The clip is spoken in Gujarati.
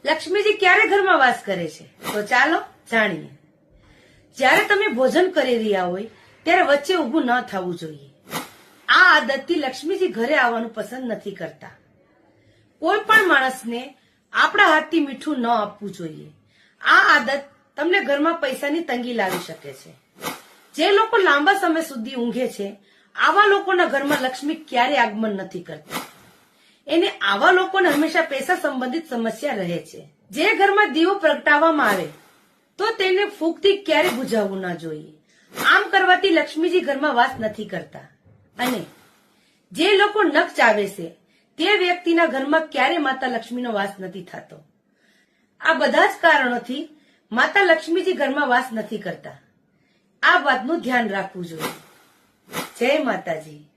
લક્ષ્મીજી ક્યારે ઘરમાં વાસ કરે છે? તો ચાલો જાણીએ. જ્યારે તમે ભોજન કરી રહ્યા હોય ત્યારે વચ્ચે ઊભું ન થવું જોઈએ. આ આદતથી લક્ષ્મીજી ઘરે આવવાનું પસંદ નથી કરતા. કોઈ પણ માણસને આપણા હાથથી મીઠું ન આપવું જોઈએ. આ આદત તમને ઘરમાં પૈસાની તંગી લાવી શકે છે. જે લોકો લાંબા સમય સુધી ઊંઘે છે આવા લોકોના ઘરમાં લક્ષ્મી ક્યારે આગમન નથી કરતી. એને આવા લોકોને હંમેશા પૈસા સંબંધિત સમસ્યા રહે છે. જે ઘરમાં દીવો પ્રગટાવવામાં આવે તો તેને ફૂંકથી ક્યારે બુઝાવવું ન જોઈએ. આમ કરવાથી લક્ષ્મીજી ઘરમાં વાસ નથી કરતા. અને જે લોકો નખ ચાવે છે તે વ્યક્તિના ઘરમાં ક્યારે માતા લક્ષ્મીનો વાસ નથી થતો. આ બધા જ કારણોથી માતા લક્ષ્મીજી ઘરમાં વાસ નથી કરતા. આ વાતનું ધ્યાન રાખવું જોઈએ. જય માતાજી.